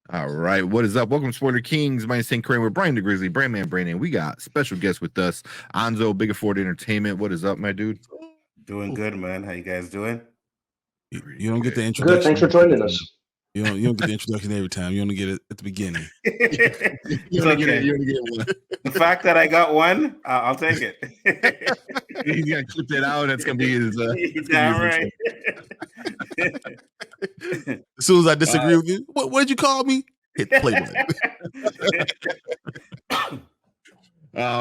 All right, what is up? Welcome to Spoiler Kings. My name is St. Crane with Brian the Grizzly, Brandman Brandon. We got special guest with us, Anzo, Big Afford Entertainment. What is up, my dude? Doing good, man. How you guys doing? You don't get the Good. introduction. Thanks for joining us. You don't get the introduction every time. You only get it at the beginning. It's okay. You only get one. The fact that I got one, I'll take it. He's gonna clip that out. That's gonna be his. Damn right. As soon as I disagree with you, what did you call me? Hit the play button.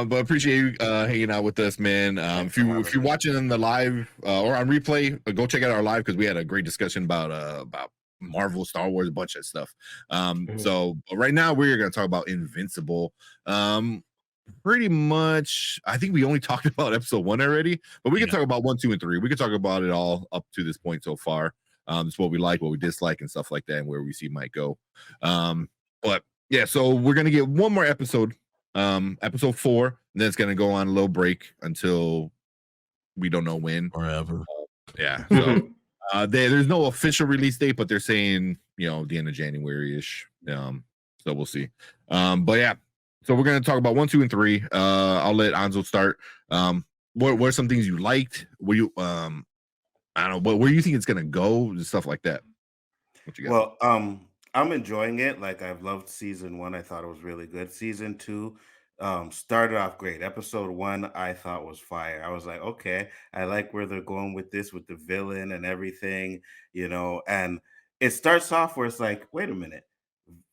But appreciate you hanging out with us, man. If you're watching on the live or on replay, go check out our live because we had a great discussion about Marvel, Star Wars, a bunch of stuff. So right now we're going to talk about Invincible. Pretty much, I think we only talked about episode 1 already, but we can talk about 1, 2, and 3. We can talk about it all up to this point so far. It's what we like, what we dislike, and stuff like that, and where we see might go. But yeah, so we're going to get one more episode. Episode 4, and then it's gonna go on a little break until we don't know when. Forever. Yeah. So there's no official release date, but they're saying, the end of January-ish. So we'll see. But yeah, so we're gonna talk about 1, 2, and 3. I'll let Anzo start. What are some things you liked? Were you I don't know, where you think it's gonna go, and stuff like that. What you got? Well, I'm enjoying it. Like, I've loved season 1. I thought it was really good. Season 2 started off great. Episode 1 I thought was fire. I was like, okay, I like where they're going with this, with the villain and everything, and it starts off where it's like, wait a minute,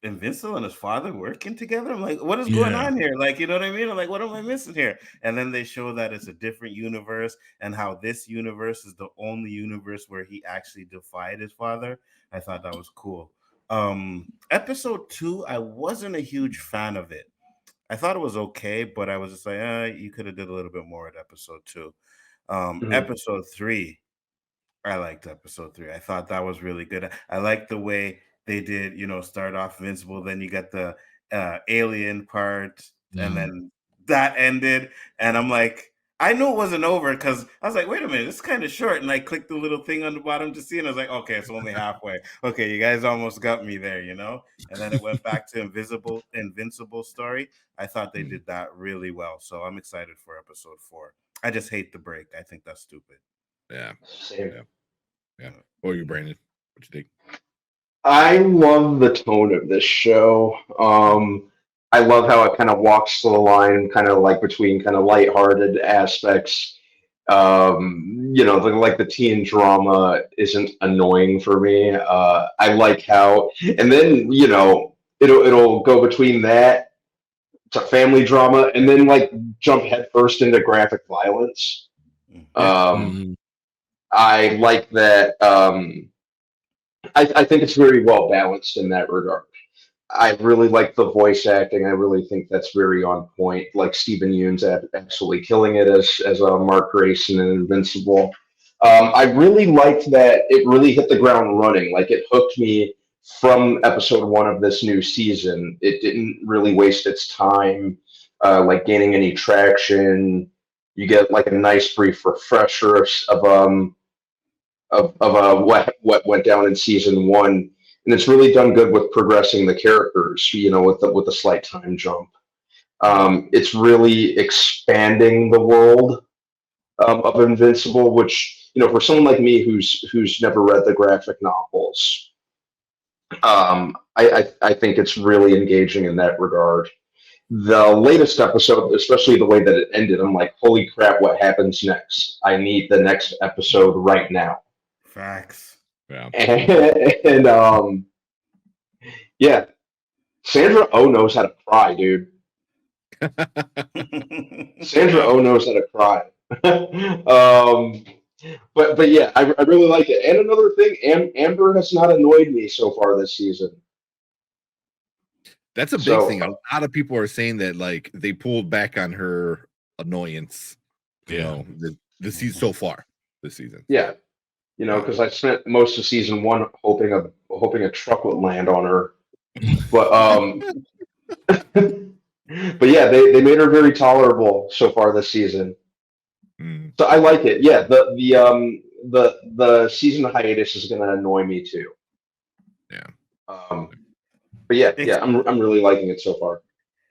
Invincible and his father working together? I'm like, what is going on here? Like, you know what I mean? I'm like, what am I missing here? And then they show that it's a different universe and how this universe is the only universe where he actually defied his father. I thought that was cool. Episode 2, I wasn't a huge fan of it. I thought it was okay, but I was just like, you could have did a little bit more at episode 2. Episode 3, I liked episode 3. I thought that was really good. I liked the way they did, start off Invincible, then you got the alien part, and then that ended. And I'm like, I knew it wasn't over because I was like, wait a minute, it's kind of short. And I clicked the little thing on the bottom to see, and I was like, okay, it's only halfway. Okay, you guys almost got me there, And then it went back to Invincible story. I thought they did that really well. So I'm excited for episode 4. I just hate the break. I think that's stupid. Yeah. Same. Yeah. What are you, Brandon? What you think? I love the tone of this show. I love how it kind of walks the line, kind of like between kind of lighthearted aspects. Like the teen drama isn't annoying for me. I like how, and then it'll go between that to family drama, and then like jump headfirst into graphic violence. I like that. I think it's very well balanced in that regard. I really like the voice acting. I really think that's very on point. Like Stephen Yeun's absolutely killing it as Mark Grayson in Invincible. I really liked that it really hit the ground running. Like it hooked me from episode 1 of this new season. It didn't really waste its time, like gaining any traction. You get like a nice brief refresher of what went down in season 1, and it's really done good with progressing the characters. With the slight time jump, it's really expanding the world of Invincible, which for someone like me who's never read the graphic novels, I think it's really engaging in that regard. The latest episode, especially the way that it ended, I'm like, holy crap, what happens next? I need the next episode right now. Facts. Yeah. And yeah, Sandra Oh knows how to cry, dude. Sandra Oh knows how to cry. But yeah, I really like it. And another thing, Amber has not annoyed me so far this season. That's a big thing. A lot of people are saying that like they pulled back on her annoyance. The season so far this season. Yeah. Because I spent most of season 1 hoping a truck would land on her, but but yeah, they made her very tolerable so far this season. So I like it. Yeah, the season hiatus is going to annoy me too. Yeah. But yeah, Ex- I'm really liking it so far.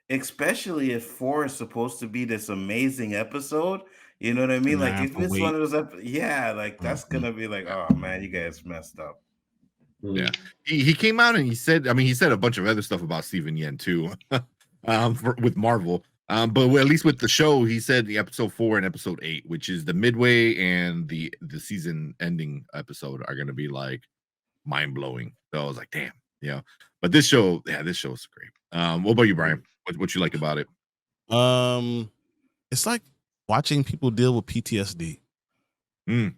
Especially if 4 is supposed to be this amazing episode. You know what I mean? And I Like have if to it's one wait. of those, yeah, like that's Mhm. gonna be like, oh man, you guys messed up. Yeah, he came out and he said, I mean, he said a bunch of other stuff about Steven Yen too, with Marvel. But at least with the show, he said the episode 4 and episode 8, which is the midway and the season ending episode, are going to be like mind blowing. So I was like, damn, yeah. But this show is great. What about you, Brian? What you like about it? It's like watching people deal with PTSD. Mm.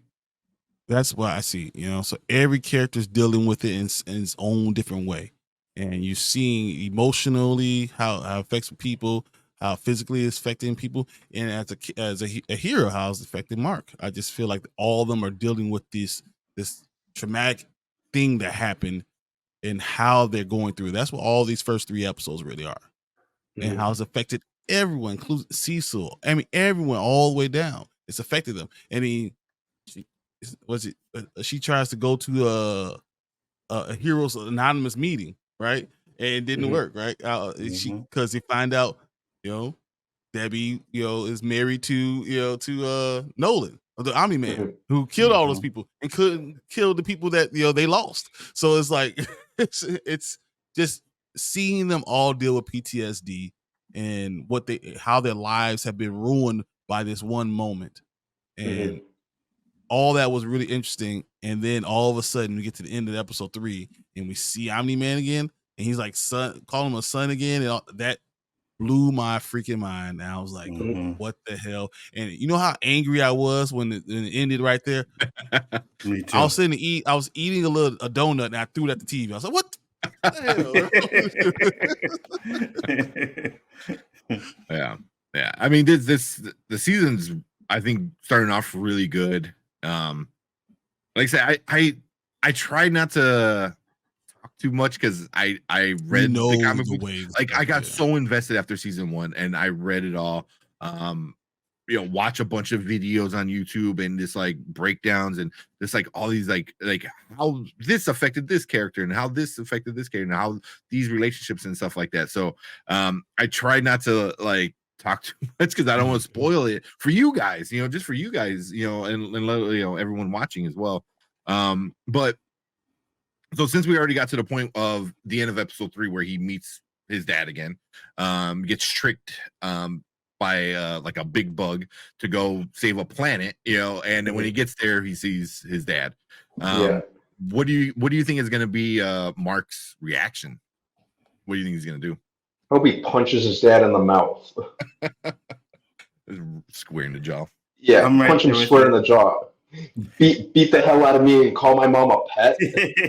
That's what I see, you know. So every character's dealing with it in its own different way, and you're seeing emotionally how it affects people, how physically it's affecting people, and as a hero, how it's affecting Mark. I just feel like all of them are dealing with this traumatic thing that happened and how they're going through. That's what all these first 3 episodes really are, and how it's affected everyone, including Cecil. I mean, everyone all the way down. It's affected them. I mean, she was it she tries to go to a heroes anonymous meeting, right? And it didn't work, right? She because they find out, you know, Debbie, you know, is married to Nolan, the omniman, who killed all those people and couldn't kill the people that they lost. So it's like it's just seeing them all deal with PTSD and how their lives have been ruined by this one moment. And all that was really interesting. And then all of a sudden we get to the end of episode 3 and we see Omni-Man again, and he's like son, call him a son again, and that blew my freaking mind. And I was like, what the hell? And you know how angry I was when it ended right there? Me I was too. sitting to eat, I was eating a donut and I threw it at the TV. I was like, what the hell? Yeah. I mean, the season's, I think, starting off really good. Like I said, I try not to talk too much because I read the comic books. Like I got so invested after season 1, and I read it all. Watch a bunch of videos on YouTube and just like breakdowns and just like all these like how this affected this character and how this affected this character and how these relationships and stuff like that. So I try not to like talk too much because I don't want to spoil it for you guys, just for you guys, and everyone watching as well. But so since we already got to the point of the end of episode 3 where he meets his dad again, gets tricked by like a big bug to go save a planet, and then when he gets there, he sees his dad. What do you think is going to be Mark's reaction? What do you think he's going to do? Hope he punches his dad in the mouth. Square in the jaw. Yeah, punch him square in the jaw. Beat the hell out of me and call my mom a pet.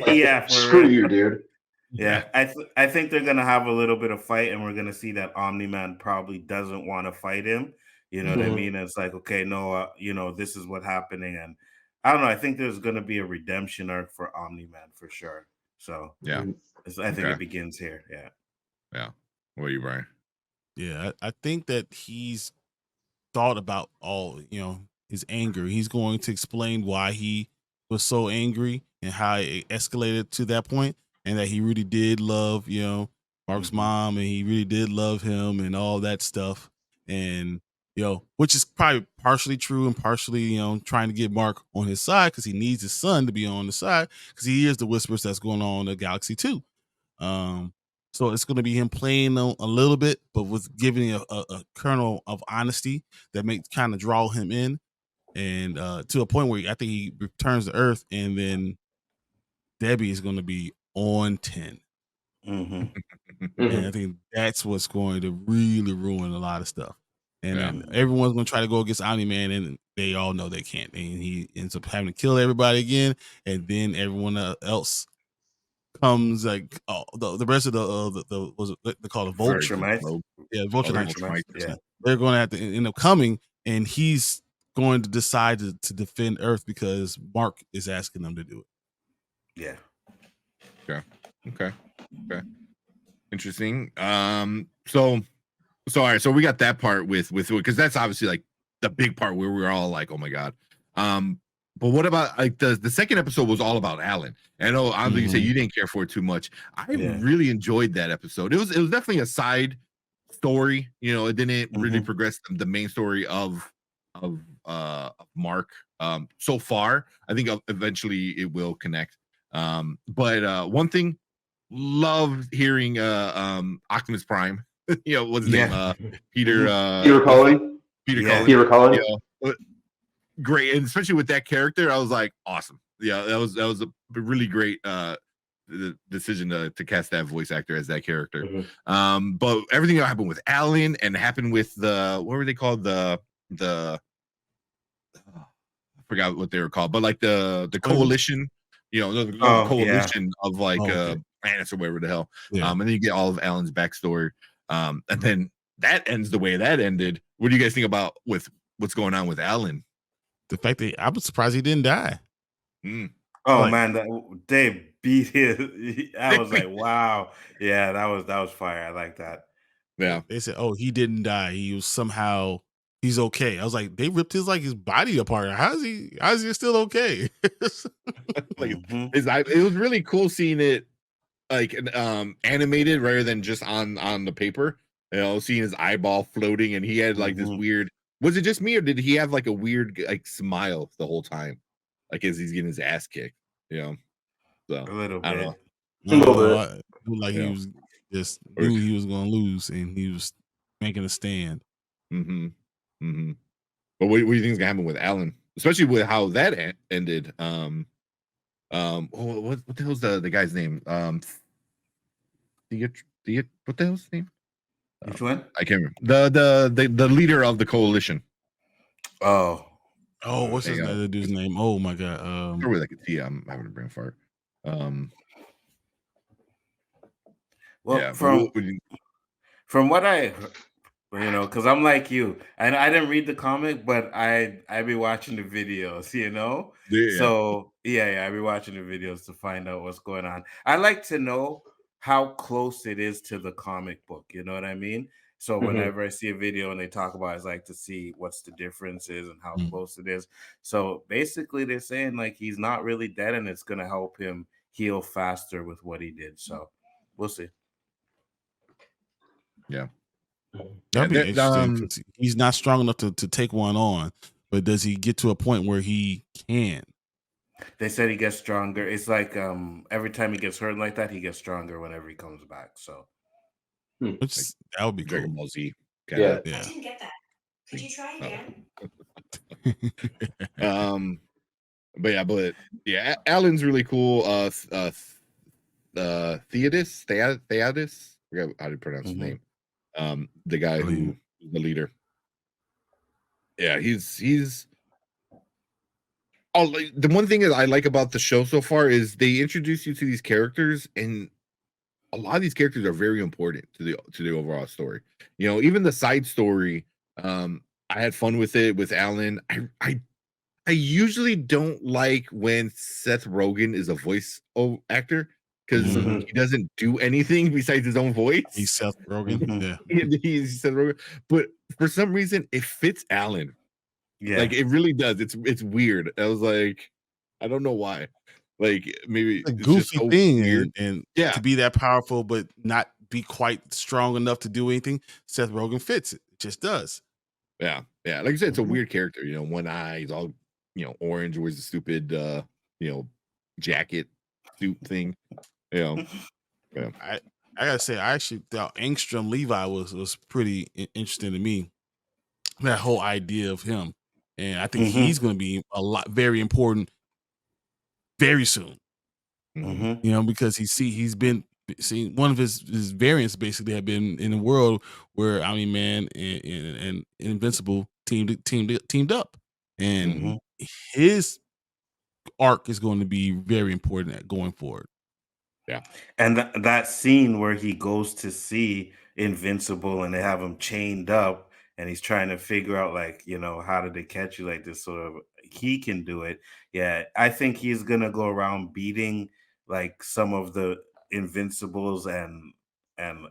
Like, screw you, dude. Yeah, I think they're gonna have a little bit of fight, and we're gonna see that Omni-Man probably doesn't want to fight him. You know what I mean? It's like, okay, no, this is what's happening, and I don't know. I think there's gonna be a redemption arc for Omni-Man for sure. So yeah, I think it begins here. Yeah. What are you, Brian? Yeah, I think that he's thought about all his anger. He's going to explain why he was so angry and how it escalated to that point, and that he really did love Mark's mom, and he really did love him and all that stuff, and which is probably partially true and partially trying to get Mark on his side because he needs his son to be on the side because he hears the whispers that's going on in the galaxy too. So it's going to be him playing a little bit, but with giving a kernel of honesty that may kind of draw him in, and to a point where I think he returns to Earth, and then Debbie is going to be on 10. And I think that's what's going to really ruin a lot of stuff. And then everyone's going to try to go against Omni-Man, and they all know they can't. And he ends up having to kill everybody again, and then everyone else comes like the rest of the was it they call it Vulture. Vulture Knights. They're going to have to end up coming, and he's going to decide to defend Earth because Mark is asking them to do it. Yeah. Okay. Interesting. So all right. So we got that part with because that's obviously like the big part where we're all like, oh my god. But what about like the second episode was all about Alan? I know obviously you said Mhm. you didn't care for it too much. I Yeah. really enjoyed that episode. It was definitely a side story. It didn't really Mhm. progress the main story of Mark. So far, I think eventually it will connect. But one thing, love hearing Optimus Prime. What's his name? Yeah. Peter Mhm. Peter what's his name? Cullen. Peter Yeah. Cullen. Peter You Cullen. great, and especially with that character, I was like, awesome. Yeah, that was a really great the decision to cast that voice actor as that character. Mhm. But everything that happened with Alan and happened with the what were they called, the I forgot what they were called, but like the Twins? coalition, the Oh, yeah. coalition of like Oh, okay. planets or whatever the hell. Yeah. And then you get all of Alan's backstory. And then that ends the way that ended. What do you guys think about with what's going on with Alan? The fact that I was surprised he didn't die. Mm. Oh Like, man, they beat his. I was like, wow, yeah, that was fire. I like that. Yeah. they said, "Oh, he didn't die. He was somehow he's okay." I was like, they ripped his body apart. How's he still okay? Like Mhm. it was really cool seeing it like animated rather than just on the paper. Seeing his eyeball floating, and he had like this Mhm. weird. Was it just me, or did he have like a weird like smile the whole time, like as he's getting his ass kicked? So A little I don't know. bit. A little No, bit. it looked like he Yeah. was just Or, knew he was going to lose, and he was making a stand. mm-hmm, mm-hmm. But what do you think is gonna happen with Alan, especially with how that ended? What the hell's the guy's name? What the hell's his name? Which one? I can't remember. The leader of the coalition. Oh, Oh, what's Hang his on. the dude's name? Oh my god. Start with like a T. I'm having a brain fart. well, Yeah, but what would you, from what I because I'm like you, and I didn't read the comic, but I be watching the videos. yeah. So yeah, I be watching the videos to find out what's going on. I like to know how close it is to the comic book. You know what I mean? So Mhm. whenever I see a video and they talk about it, I like to see what's the differences and how Mm. close it is. So basically, they're saying like he's not really dead, and it's gonna help him heal faster with what he did. So we'll see. Yeah. That'd be That, interesting because he's not strong enough to take one on, but does he get to a point where he can? They said he gets stronger. It's like every time he gets hurt like that, he gets stronger whenever he comes back. So Which like that would be Dragon cool. Ball Z kind Yeah. of. I Yeah. didn't get that. Could you try again? But yeah, Alan's really cool. Theodis. I forgot how to pronounce his mhm. name. The guy who the leader. Yeah, he's like, the one thing that I like about the show so far is they introduce you to these characters, and a lot of these characters are very important to the overall story. Even the side story. I had fun with it with Alan. I usually don't like when Seth Rogen is a voice actor because Mhm. he doesn't do anything besides his own voice. He's Seth Rogen. Mhm. Yeah. He's Seth Rogen, but for some reason it fits Alan. Yeah. Like it really does. It's weird. I was like, I don't know why. Like maybe A it's just goofy so thing, weird. and Yeah, to be that powerful but not be quite strong enough to do anything, Seth Rogen fits it. It just does. yeah. Like I said, it's a Mhm. weird character. One eye, he's all orange, wears the stupid you know jacket suit thing. Yeah. I gotta say, I actually thought Angstrom Levi was pretty interesting to me. That whole idea of him, and I think he's Mhm. going to be very important very soon. Mhm. Mhm. Because he's been seen one of his variants basically have been in a world where Omni-Man and Invincible teamed up, and Mhm. his arc is going to be very important at going forward. Yeah. And that scene where he goes to see Invincible and they have him chained up and he's trying to figure out like, how did they catch you like this sort of he can do it. Yeah, I think he's gonna go around beating like some of the Invincibles and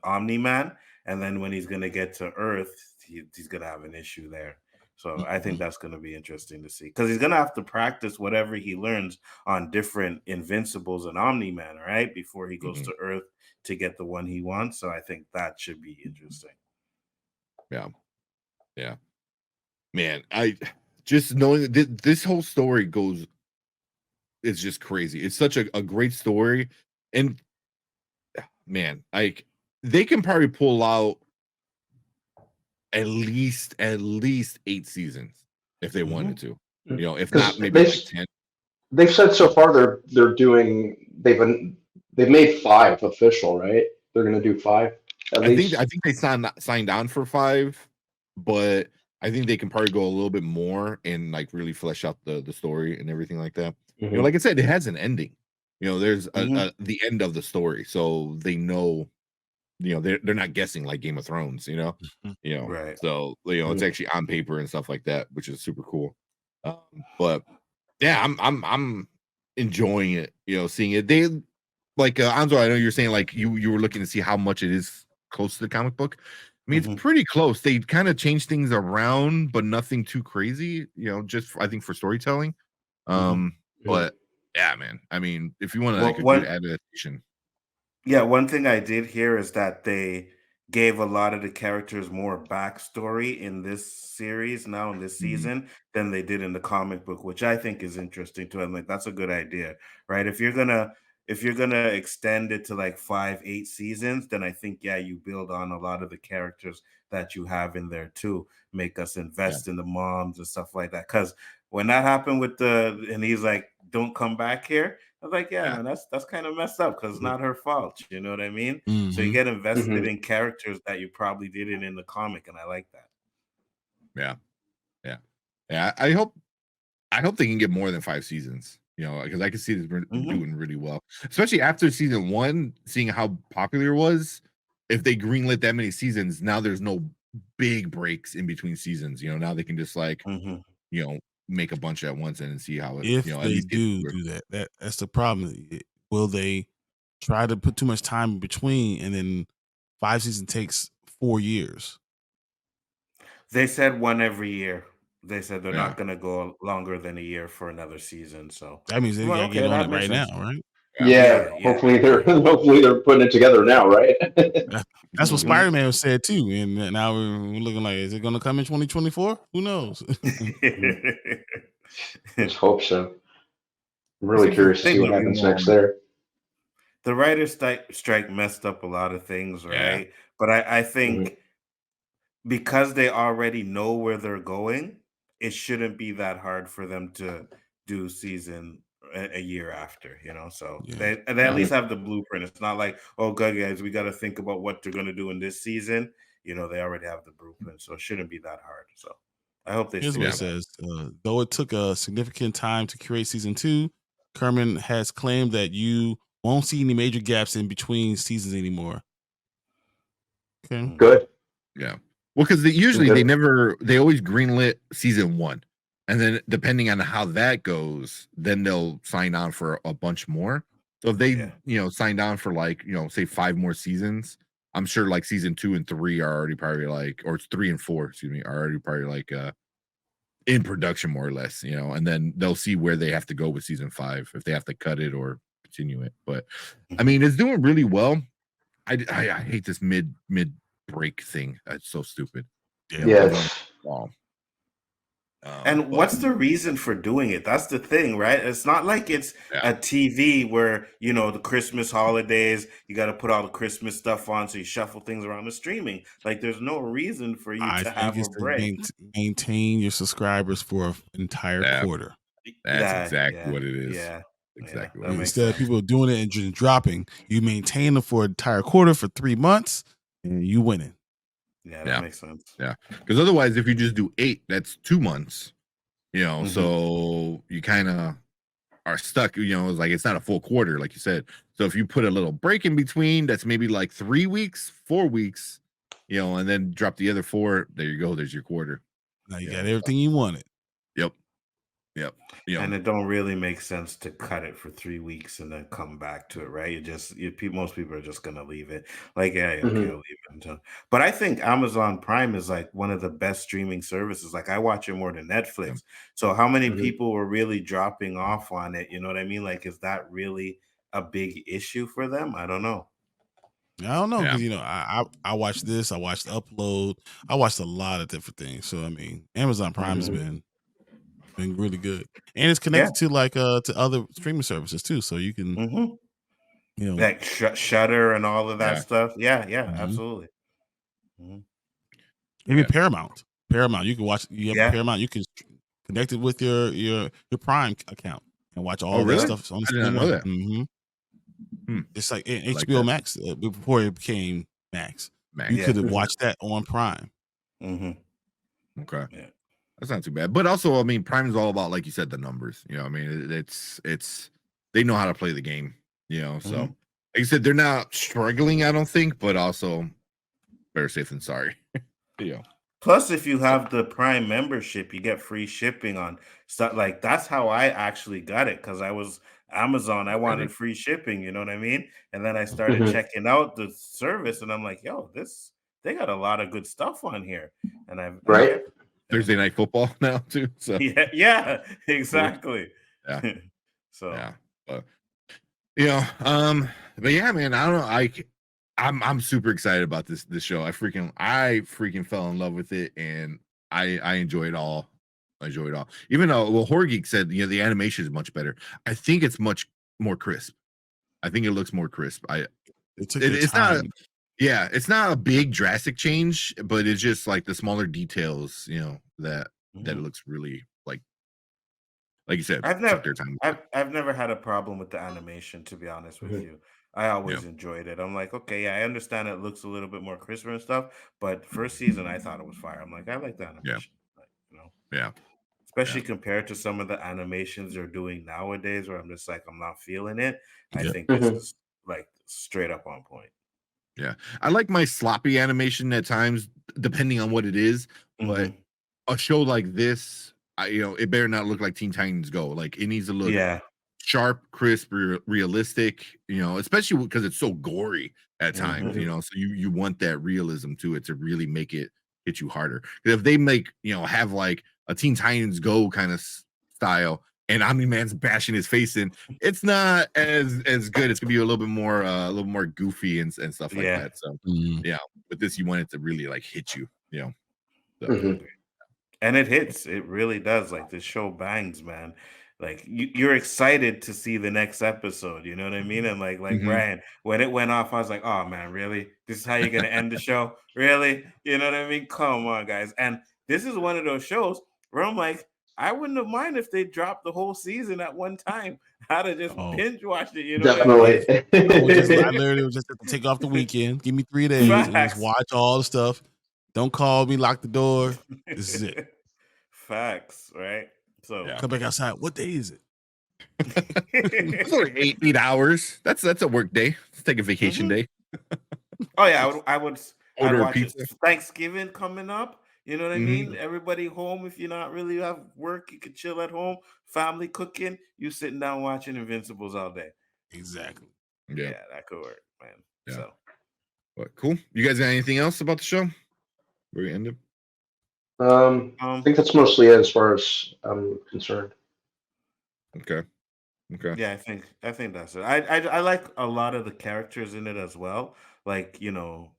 Omni-Man. And then when he's gonna get to Earth, he's gonna have an issue there. So I think that's going to be interesting to see because he's going to have to practice whatever he learns on different Invincibles and Omni-Man, right? Before he goes Mhm. to Earth to get the one he wants. So I think that should be interesting. Yeah. Yeah. Man, I just knowing that this whole story goes, it's just crazy. It's such a great story. And man, like they can probably pull out at least 8 seasons if they wanted to. You know, if not Because maybe like 10. they've said so far they're doing they've made 5 official, right? They're gonna do 5 at least. I think they signed on for 5, but I think they can probably go a little bit more and like really flesh out the story and everything like that. You know, Mhm. like I said, it has an ending. You know, there's Mhm. the end of the story, so they know. You know, they're not guessing like Game of Thrones. Mhm. Right. So it's Mhm. actually on paper and stuff like that, which is super cool. But yeah, I'm enjoying it. You know, seeing it. They like Anzo. I know you're saying like you were looking to see how much it is close to the comic book. I mean, it's Mhm. pretty close. They kind of change things around, but nothing too crazy. You know, just I think for storytelling. Mhm. But yeah, man. I mean, if you want like Well, a good one adaptation, Yeah, one thing I did hear is that they gave a lot of the characters more backstory in this series now in this mhm, season than they did in the comic book, which I think is interesting too. I'm like, that's a good idea, right? If you're gonna extend it to like 5, 8 seasons, then I think yeah, you build on a lot of the characters that you have in there too, make us yeah, invest in the moms and stuff like that. Because when that happened with and he's like, "Don't come back here." I was like, yeah, yeah, man, that's kind of messed up because it's not her fault. You know what I mean? So you Mhm. get invested Mhm. in characters that you probably didn't in the comic, and I like that. yeah, yeah, yeah. I hope they can get more than 5 seasons. You know, because I can see this Hmm. doing really well, especially after season 1, seeing how popular it was. If they greenlit that many seasons, now there's no big breaks in between seasons. You know, now they can just like Hmm. you know make a bunch at once and see how it. You If know, at they least get do through it. do that, that's the problem. Will they try to put too much time in between, and then 5 seasons takes 4 years? They said one every year. They said they're Yeah, not going to go longer than a year for another season. So That means I'm they like, gotta get okay, on that it makes right now, sense. right? yeah, Yeah, Yeah, yeah, hopefully they're yeah. hopefully they're putting it together now, right? That that's what Hmm. Spider-Man said too, and now we're looking like, is it gonna come in 2024? Who knows? Mhm. Let's hope so. I'm let's really hope for curious I to see think what the happens next there. writer's strike messed up a lot of things, yeah, right? But I Mhm. think because they already know where they're going, it shouldn't be that hard for them to do season a year after, So Yeah. they at yeah, least Mhm. have the blueprint. It's not like, oh, good guys, we got to think about what they're going to do in this season. They already have the blueprint, so it shouldn't be that hard. So I hope they Here's stick what it yeah. to that. says. Though it took a significant time to create season 2, Kerman has claimed that you won't see any major gaps in between seasons anymore. Okay. Mm. Good. Yeah. Well, because usually Good. they always greenlit season 1. And then depending on how that goes, then they'll sign on for a bunch more. So if they, Yeah. signed on for like, say 5 more seasons, I'm sure like season 2 and 3 are already probably like, or it's 3 and 4, excuse me, are already probably like in production more or less, and then they'll see where they have to go with season 5 if they have to cut it or continue it. But I Mhm. mean, it's doing really well. I hate this mid break thing. That's so stupid. Yeah. I don't Yes. know. And But what's the reason for doing it? That's the thing, right? It's not like it's yeah, a TV where, the Christmas holidays, you got to put all the Christmas stuff on, so you shuffle things around the streaming. Like, there's no reason for you I to think have a it's to break. maintain your subscribers for an entire that quarter. that's That, exactly yeah, what it is. yeah, yeah, Exactly what that it makes is. Instead of sense. people doing it and just dropping, you maintain them for an entire quarter for 3 months, and you winning. Yeah, that Yeah, makes sense. yeah. Because otherwise, if you just do 8, that's 2 months. Hmm. So you kind of are stuck. It's like it's not a full quarter, like you said. So if you put a little break in between, that's maybe like 3 weeks, 4 weeks. And then drop the other 4. There you go. There's your quarter. Now you got So, everything you wanted. yep. Yep. And it don't really make sense to cut it for 3 weeks and then come back to it, right? Most people are just gonna leave it. Like, yeah, okay, I'll Mhm. leave it until. But I think Amazon Prime is like one of the best streaming services. Like, I watch it more than Yep. Netflix. So how many Mhm. people were really dropping off on it? You know what I mean? Like, is that really a big issue for them? I don't know. I don't know Yeah. because I watched this. I watched Upload. I watched a lot of different things. So I mean, Amazon Prime has Mhm. been really good, and it's Yeah. connected to to other streaming services too. So you can Hmm. you know Like Shutter and all of that Yeah. stuff. Yeah, yeah, mhm. absolutely. Mhm. Even Yeah. Paramount. Paramount, you can watch. You have Yeah. Paramount. You can connect it with your Prime account and watch Oh, all that really? stuff on the I did not same know way. that. Hmm. It's like I like HBO that. Max before it became Max. You Max. could Yeah. have Mhm. watched that on Prime. Hmm. Okay. Yeah. That's not too bad. But also, I mean, Prime is all about, like you said, the numbers. I mean, it's they know how to play the game. So Hmm. like you said, they're not struggling, I don't think, but also better safe than sorry. Yeah. Plus, if you have the Prime membership, you get free shipping on stuff. Like, that's how I actually got it because I was Amazon. I Really? wanted free shipping. You know what I mean? And then I started Mhm. checking out the service, and I'm like, yo, they got a lot of good stuff on here, and I Right? kept. Yeah, Thursday night football now too. So yeah, yeah, yeah, exactly. yeah, So. yeah. But you know, um, but yeah, man, I don't know. I'm super excited about this show. I freaking fell in love with it, and I enjoy it all. I enjoy it all. Even though, well, Horror Geek said the animation is much better. I think it's much more crisp. I think it looks more crisp. They took their It's not. time. Yeah, it's not a big drastic change, but it's just like the smaller details. That it Mhm. looks really like you said, I've took never their time with it. I've never had a problem with the animation, to be honest with Mhm. you. I Yeah, always enjoyed it. I'm like, okay, yeah, I understand it looks a little bit more crisper and stuff, but first season I thought it was fire. I'm like, I like the yeah, animation. Like, yeah, yeah. especially compared to some of the animations they're doing nowadays where I'm just like, I'm not feeling it. I Yeah. think this Mhm. is like straight up on point. Yeah, I like my sloppy animation at times, depending on what it is. But Hmm. a show like this, it better not look like Teen Titans Go. Like it needs to look Yeah. sharp, crisp, realistic. Especially because it's so gory at times. Hmm. Mhm. So you want that realism to it to really make it hit you harder. 'Cause if they make have like a Teen Titans Go kind of style, and Omni Man's bashing his face in, it's not as good. It's gonna be a little more goofy and stuff like Yeah. that. So Mhm. yeah, with this you want it to really like hit you. So I Mhm. agree. And it hits. It really does. Like this show bangs, man. Like you're excited to see the next episode. You know what I mean? And like mhm. Brian, when it went off, I was like, oh man, really? This is how you're gonna end the show? Really? You know what I mean? Come on, guys. And this is one of those shows where I'm like, I wouldn't have mind if they dropped the whole season at one time. I'd have just Oh, binge watched it. You know what I mean? Definitely. I literally was just have to take off the weekend. Give me 3 days and just Facts. watch all the stuff. Don't call me, lock the door. This is it. Facts, right? So Yeah. Come back outside. What day is it? It's only 8 hours. That's a work day. Let's take a vacation Mhm. day. Oh yeah, I'd Order a watch it. pizza. Thanksgiving coming up. You know what I mean? Mhm. Everybody home. If you're not really have work, you could chill at home. Family cooking. You sitting down watching Invincibles all day. Exactly. Yeah, Yeah, that could work, man. yeah. So But cool. You guys got anything else about the show? Where we ended? I think that's mostly it as far as I'm concerned. Okay. Okay. yeah, I think that's it. I like a lot of the characters in it as well. Like the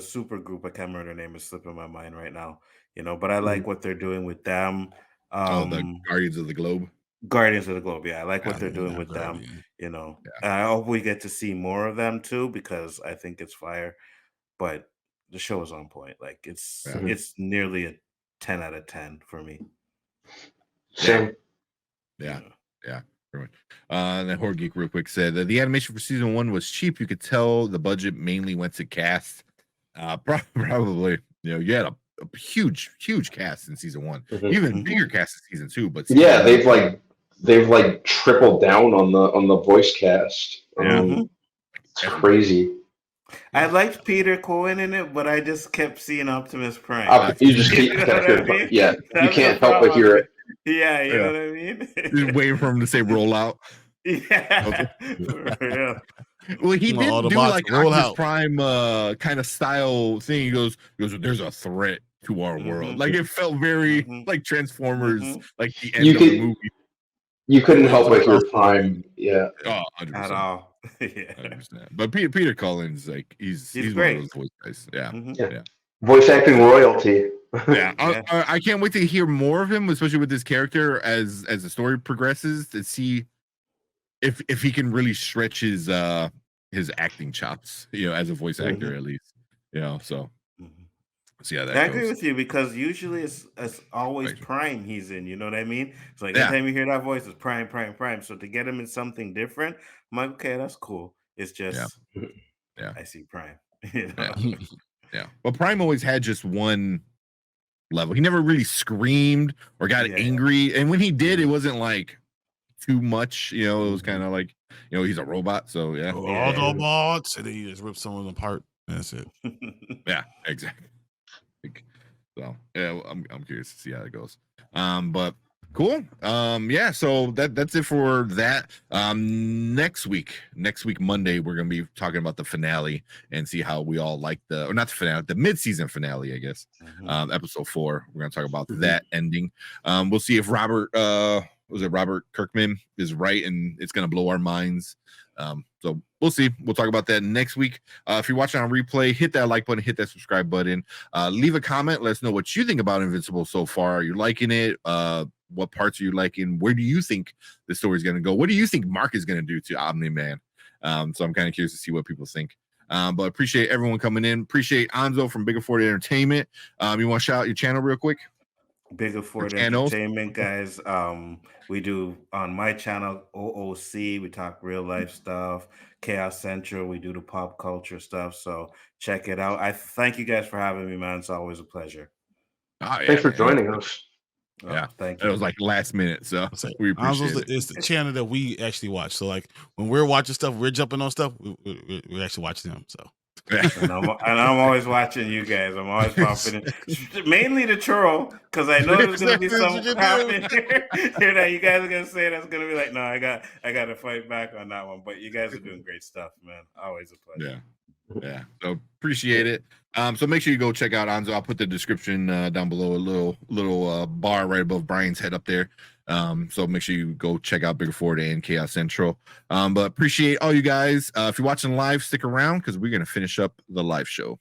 super group. I can't remember their name is slipping my mind right now. But I Mhm. like what they're doing with them. Oh, the Um Guardians of the Globe. Guardians of the Globe. Yeah, I like what Yeah. they're doing Yeah, with them. Guardian. Yeah. I hope we get to see more of them too because I think it's fire. But the show is on point. Like it's Yeah. Mhm. it's nearly a 10 out of 10 for me. Yeah. Same. Yeah. Yeah. Yeah. Pretty much. And then Horror Geek real quick said that the animation for season 1 was cheap. You could tell the budget mainly went to cast. Probably, you had a huge cast in season 1, Mhm. even Mhm. bigger cast in season 2, but season Yeah, 1, they've tripled down on the voice cast. yeah, Mhm. It's and crazy. I liked Peter Cohen in it, but I just kept seeing Optimus Prime. You just You know kept what I your, mean? yeah. You That's the can't help but problem. hear it. Yeah, you Yeah. know what I mean? Just waiting for him to say roll out. Yeah, for real. Well, he Come on, did do Autobots, like roll Optimus out. Prime kind of style thing. He goes, there's a threat to our world. Mhm. Like it felt very Mhm. like Transformers, Mhm. like the You end of the could- movie. You couldn't Wait help for the but hear crossover. Prime. Yeah. Oh, At 100%. all. Yeah. 100%. But Peter Collins, like he's one of great. those voice guys. Yeah. Mhm. Yeah. Yeah. Voice acting royalty. Yeah. Yeah. I can't wait to hear more of him, especially with this character as the story progresses, to see if he can really stretch his acting chops, as a voice actor at least. So Mhm. see how I that agree goes. with you because usually it's always Right. Prime he's in. You know what I mean? It's like Yeah. anytime you hear that voice, it's Prime, Prime, Prime. So to get him in something different, I'm like, okay, that's cool. It's just Yeah. I see Prime. You know? Yeah. Yeah. But Prime always had just one level. He never really screamed or got Yeah. angry. And when he did, it wasn't like too much. It was kind of like, he's a robot. So yeah. Autobots, and then you just rip some of them apart. That's it. Yeah, exactly. So yeah, I'm curious to see how it goes. But cool. Yeah, so that's it for that. Next week Monday, we're gonna be talking about the finale and see how we all like or not the finale, the mid-season finale, I guess. Episode 4. We're gonna talk about that ending. We'll see if Robert Kirkman is right and it's gonna blow our minds. So we'll see. We'll talk about that next week. If you're watching on replay, hit that like button, hit that subscribe button. Leave a comment. Let us know what you think about Invincible so far. Are you liking it? What parts are you liking? Where do you think the story is going to go? What do you think Mark is going to do to Omni-Man? So I'm kind of curious to see what people think. But appreciate everyone coming in. Appreciate Anzo from Bigger Ford Entertainment. You want to shout out your channel real quick? Bigger Ford channels. Entertainment, guys. We do on my channel OOC. We talk real life stuff. Chaos Central. We do the pop culture stuff. So check it out. I thank you guys for having me, man. It's always a pleasure. Oh, yeah, Thanks for man. joining us. Yeah, thank it you. was like last minute, so we appreciate it. It's the channel that we actually watch. So like when we're watching stuff, we're jumping on stuff. We're actually watching them. So. And I'm always watching you guys. I'm always popping in, mainly the troll, because I know there's gonna be some happening here that you guys are gonna say that's gonna be like, no, I got to fight back on that one. But you guys are doing great stuff, man. Always a pleasure. Yeah. So appreciate it. So make sure you go check out Anzo. I'll put the description down below, a little bar right above Brian's head up there. So make sure you go check out Bigger Ford and Chaos Central. But appreciate all you guys. If you're watching live, stick around because we're gonna finish up the live show.